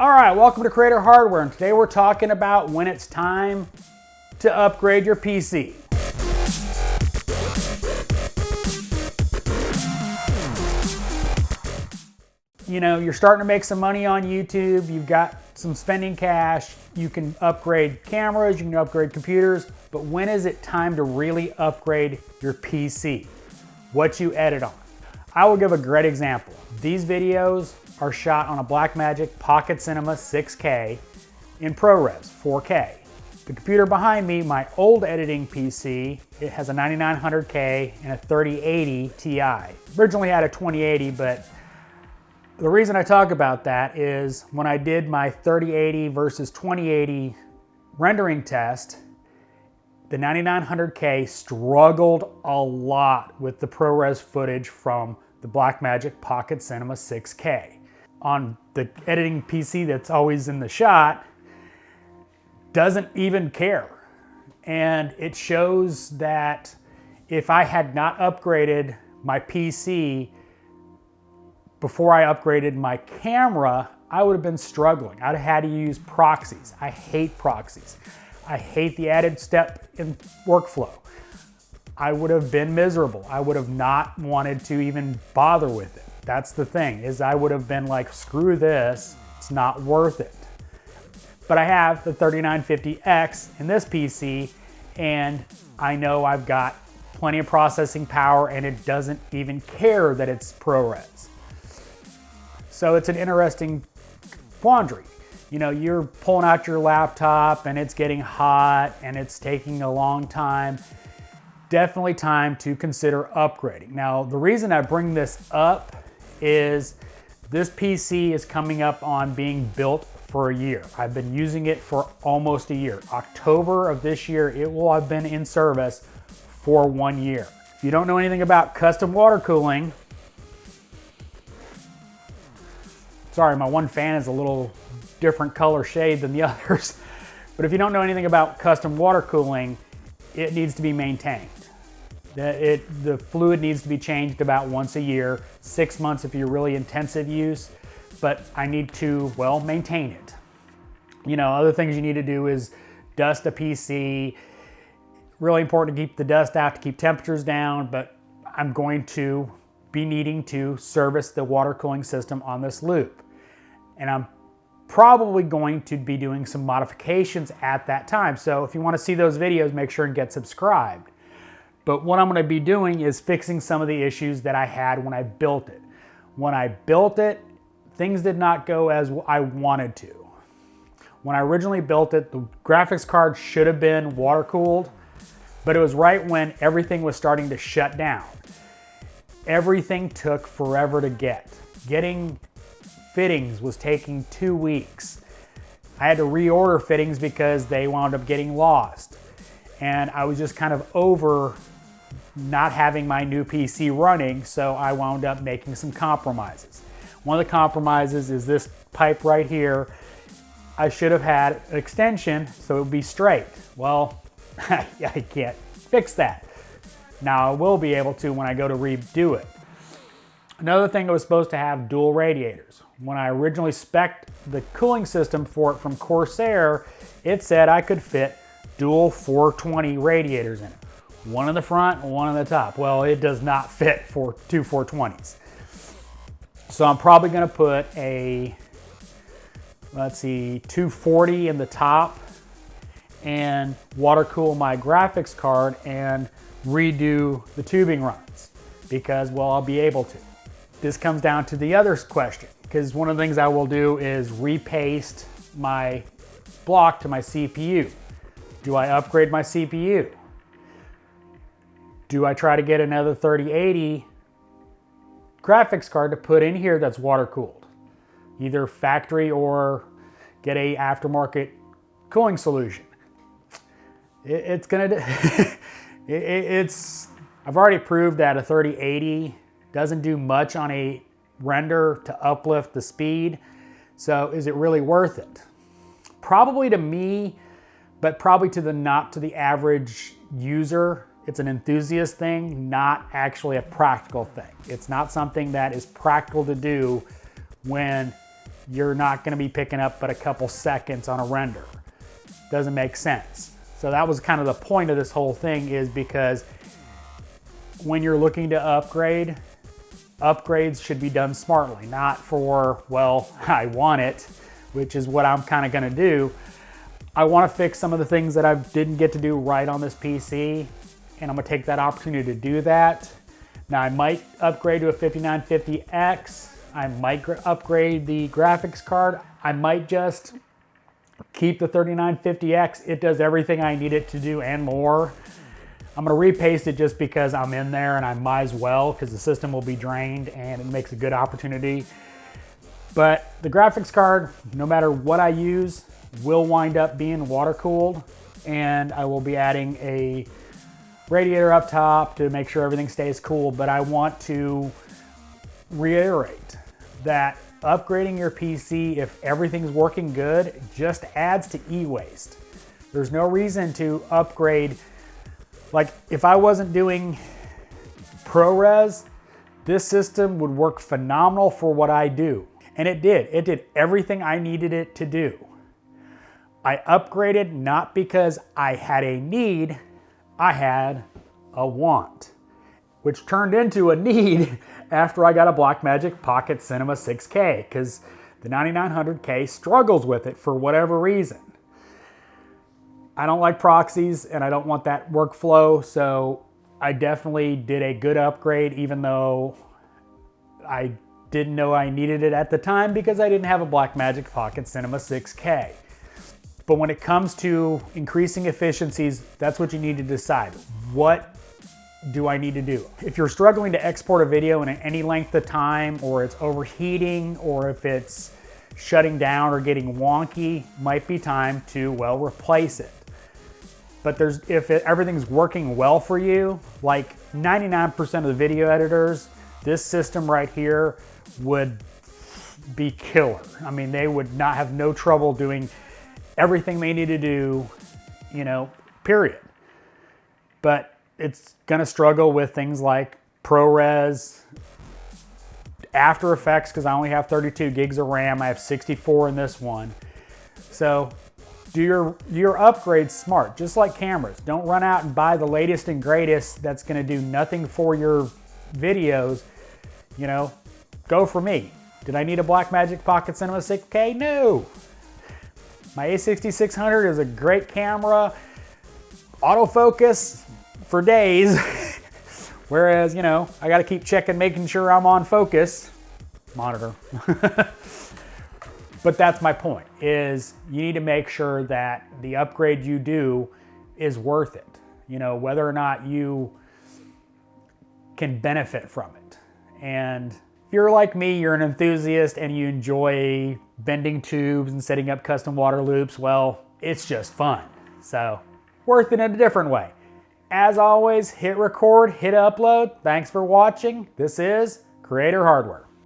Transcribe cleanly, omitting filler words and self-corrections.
All right, welcome to Creator Hardware, and today we're talking about when it's time to upgrade your PC. You know, you're starting to make some money on YouTube, you've got some spending cash, you can upgrade cameras, you can upgrade computers, but when is it time to really upgrade your PC? What you edit on. I will give a great example. These videos are shot on a Blackmagic Pocket Cinema 6K in ProRes 4K. The computer behind me, my old editing PC, it has a 9900K and a 3080 Ti. Originally had a 2080, but the reason I talk about that is when I did my 3080 versus 2080 rendering test, the 9900K struggled a lot with the ProRes footage from the Blackmagic Pocket Cinema 6K. On the editing PC that's always in the shot, doesn't even care. And it shows that if I had not upgraded my PC before I upgraded my camera, I would have been struggling. I'd have had to use proxies. I hate proxies. I hate the added step in workflow. I would have been miserable. I would have not wanted to even bother with it. That's the thing, is I would have been like, screw this, it's not worth it. But I have the 3950X in this PC, and I know I've got plenty of processing power, and it doesn't even care that it's ProRes. So it's an interesting quandary. You know, you're pulling out your laptop and it's getting hot and it's taking a long time. Definitely time to consider upgrading. Now, the reason I bring this up is this PC is coming up on being built for a year. I've been using it for almost a year. October of this year, it will have been in service for 1 year. If you don't know anything about custom water cooling, sorry, my one fan is a little different color shade than the others, but if you don't know anything about custom water cooling, it needs to be maintained. The fluid needs to be changed about once a year, 6 months if you're really intensive use, but I need to, well, maintain it. You know, other things you need to do is dust a PC. Really important to keep the dust out, to keep temperatures down, but I'm going to be needing to service the water cooling system on this loop. And I'm probably going to be doing some modifications at that time. So if you want to see those videos, make sure and get subscribed. But what I'm going to be doing is fixing some of the issues that I had when I built it. When I built it, things did not go as I wanted to. When I originally built it, the graphics card should have been water cooled, but it was right when everything was starting to shut down. Everything took forever to get. Getting fittings was taking 2 weeks. I had to reorder fittings because they wound up getting lost. And I was just kind of over not having my new PC running, so I wound up making some compromises. One of the compromises is this pipe right here. I should have had an extension so it would be straight. Well, I can't fix that. Now I will be able to when I go to redo it. Another thing, it was supposed to have dual radiators. When I originally spec'd the cooling system for it from Corsair, it said I could fit dual 420 radiators in it. One in the front, one in the top. Well, it does not fit for two 420s. So I'm probably gonna put a, let's see, 240 in the top and water cool my graphics card and redo the tubing runs because, well, I'll be able to. This comes down to the other question, because one of the things I will do is repaste my block to my CPU. Do I upgrade my CPU? Do I try to get another 3080 graphics card to put in here that's water cooled? Either factory or get a aftermarket cooling solution. I've already proved that a 3080 doesn't do much on a render to uplift the speed. So is it really worth it? Probably to me, but probably not to the average user. It's an enthusiast thing, not actually a practical thing. It's not something that is practical to do when you're not gonna be picking up but a couple seconds on a render. Doesn't make sense. So that was kind of the point of this whole thing, is because when you're looking to upgrade, upgrades should be done smartly, not for, well, I want it, which is what I'm kind of gonna do. I wanna fix some of the things that I didn't get to do right on this PC, and I'm gonna take that opportunity to do that. Now I might upgrade to a 5950X. I might upgrade the graphics card. I might just keep the 3950X. It does everything I need it to do and more. I'm gonna repaste it just because I'm in there, and I might as well, because the system will be drained and it makes a good opportunity. But the graphics card, no matter what I use, will wind up being water cooled, and I will be adding a radiator up top to make sure everything stays cool. But I want to reiterate that upgrading your PC, if everything's working good, just adds to e-waste. There's no reason to upgrade. Like, if I wasn't doing ProRes, this system would work phenomenal for what I do. And it did. It did everything I needed it to do. I upgraded not because I had a need, I had a want, which turned into a need after I got a Blackmagic Pocket Cinema 6K, because the 9900K struggles with it for whatever reason. I don't like proxies, and I don't want that workflow, so I definitely did a good upgrade, even though I didn't know I needed it at the time because I didn't have a Blackmagic Pocket Cinema 6K. But when it comes to increasing efficiencies, that's what you need to decide. What do I need to do? If you're struggling to export a video in any length of time, or it's overheating, or if it's shutting down or getting wonky, might be time to, well, replace it. But if everything's working well for you, like 99% of the video editors, this system right here would be killer. I mean, they would not have no trouble doing everything they need to do, you know, period. But it's gonna struggle with things like ProRes, After Effects, because I only have 32 gigs of RAM. I have 64 in this one. So do your upgrades smart, just like cameras. Don't run out and buy the latest and greatest that's gonna do nothing for your videos. You know, go for me. Did I need a Blackmagic Pocket Cinema 6K? No. My A6600 is a great camera, autofocus for days. Whereas, you know, I gotta keep checking, making sure I'm on focus. Monitor. But that's my point, is you need to make sure that the upgrade you do is worth it. You know, whether or not you can benefit from it. And if you're like me, you're an enthusiast and you enjoy bending tubes and setting up custom water loops, well, it's just fun. So, worth it in a different way. As always, hit record, hit upload. Thanks for watching. This is Creator Hardware.